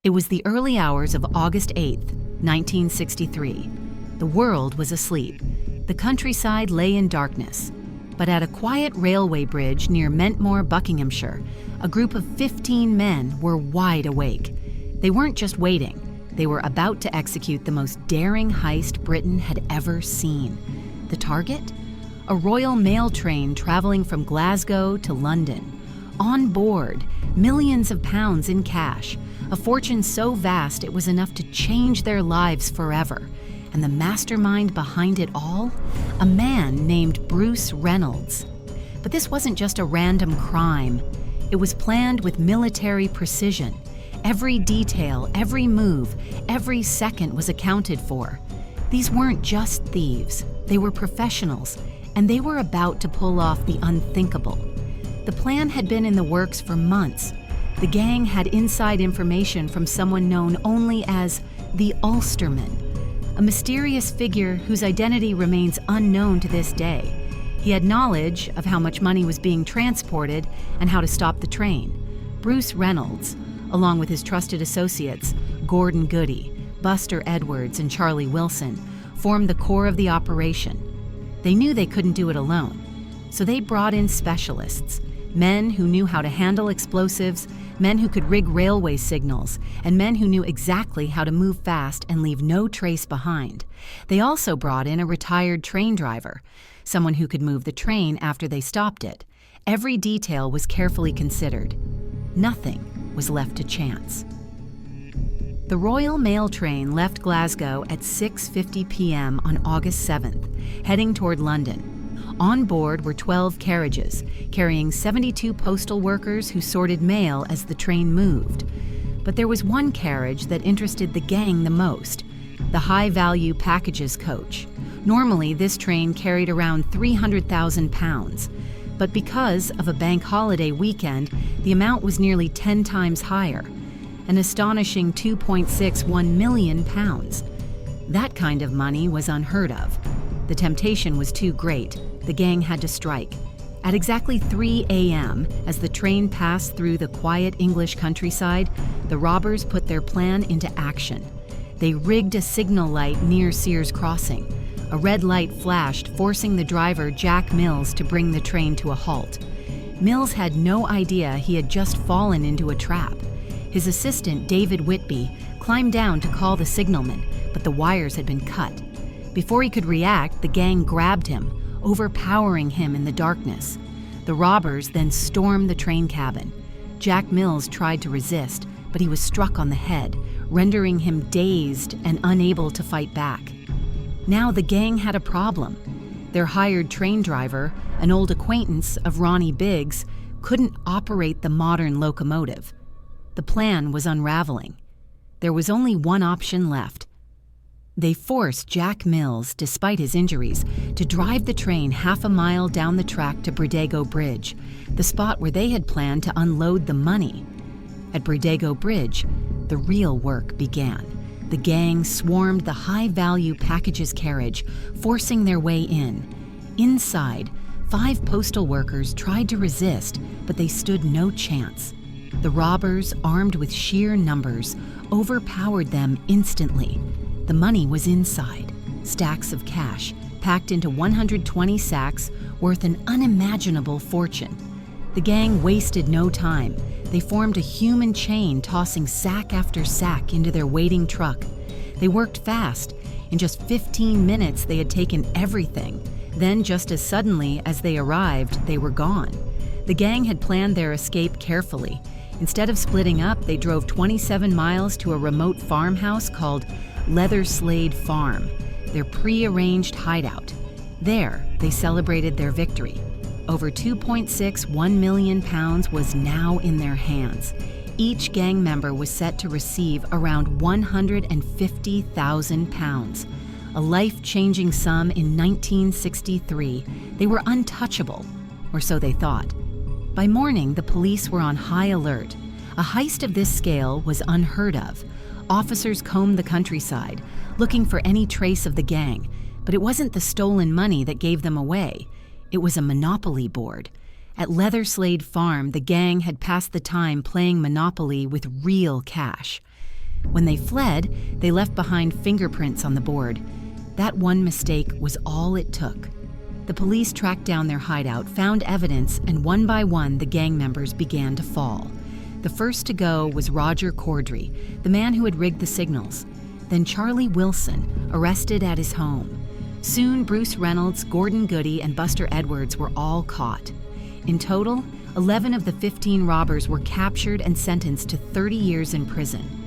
It was the early hours of August 8th, 1963. The world was asleep. The countryside lay in darkness. But at a quiet railway bridge near Mentmore, Buckinghamshire, a group of 15 men were wide awake. They weren't just waiting. They were about to execute the most daring heist Britain had ever seen. The target? A Royal Mail train traveling from Glasgow to London. On board, millions of pounds in cash, a fortune so vast it was enough to change their lives forever. And the mastermind behind it all? A man named Bruce Reynolds. But this wasn't just a random crime. It was planned with military precision. Every detail, every move, every second was accounted for. These weren't just thieves. They were professionals, and they were about to pull off the unthinkable. The plan had been in the works for months. The gang had inside information from someone known only as the Ulsterman, a mysterious figure whose identity remains unknown to this day. He had knowledge of how much money was being transported and how to stop the train. Bruce Reynolds, along with his trusted associates, Gordon Goody, Buster Edwards, and Charlie Wilson, formed the core of the operation. They knew they couldn't do it alone, so they brought in specialists, men who knew how to handle explosives, men who could rig railway signals, and men who knew exactly how to move fast and leave no trace behind. They also brought in a retired train driver, someone who could move the train after they stopped it. Every detail was carefully considered. Nothing was left to chance. The Royal Mail train left Glasgow at 6:50 p.m. on August 7th, heading toward London. On board were 12 carriages, carrying 72 postal workers who sorted mail as the train moved. But there was one carriage that interested the gang the most, the high-value packages coach. Normally, this train carried around 300,000 pounds. But because of a bank holiday weekend, the amount was nearly 10 times higher, an astonishing 2.61 million pounds. That kind of money was unheard of. The temptation was too great. The gang had to strike. At exactly 3 a.m., as the train passed through the quiet English countryside, the robbers put their plan into action. They rigged a signal light near Sears Crossing. A red light flashed, forcing the driver, Jack Mills, to bring the train to a halt. Mills had no idea he had just fallen into a trap. His assistant, David Whitby, climbed down to call the signalman, but the wires had been cut. Before he could react, the gang grabbed him, overpowering him in the darkness. The robbers then stormed the train cabin. Jack Mills tried to resist, but he was struck on the head, rendering him dazed and unable to fight back. Now the gang had a problem. Their hired train driver, an old acquaintance of Ronnie Biggs, couldn't operate the modern locomotive. The plan was unraveling. There was only one option left. They forced Jack Mills, despite his injuries, to drive the train half a mile down the track to Bridego Bridge, the spot where they had planned to unload the money. At Bridego Bridge, the real work began. The gang swarmed the high-value packages carriage, forcing their way in. Inside, 5 postal workers tried to resist, but they stood no chance. The robbers, armed with sheer numbers, overpowered them instantly. The money was inside, stacks of cash, packed into 120 sacks worth an unimaginable fortune. The gang wasted no time. They formed a human chain, tossing sack after sack into their waiting truck. They worked fast. In just 15 minutes, they had taken everything. Then, just as suddenly as they arrived, they were gone. The gang had planned their escape carefully. Instead of splitting up, they drove 27 miles to a remote farmhouse called Leatherslade Farm, their pre-arranged hideout. There, they celebrated their victory. Over 2.61 million pounds was now in their hands. Each gang member was set to receive around 150,000 pounds, a life-changing sum in 1963. They were untouchable, or so they thought. By morning, the police were on high alert. A heist of this scale was unheard of. Officers combed the countryside, looking for any trace of the gang, but it wasn't the stolen money that gave them away. It was a Monopoly board. At Leatherslade Farm, the gang had passed the time playing Monopoly with real cash. When they fled, they left behind fingerprints on the board. That one mistake was all it took. The police tracked down their hideout, found evidence, and one by one, the gang members began to fall. The first to go was Roger Corddry, the man who had rigged the signals. Then Charlie Wilson, arrested at his home. Soon, Bruce Reynolds, Gordon Goody, and Buster Edwards were all caught. In total, 11 of the 15 robbers were captured and sentenced to 30 years in prison.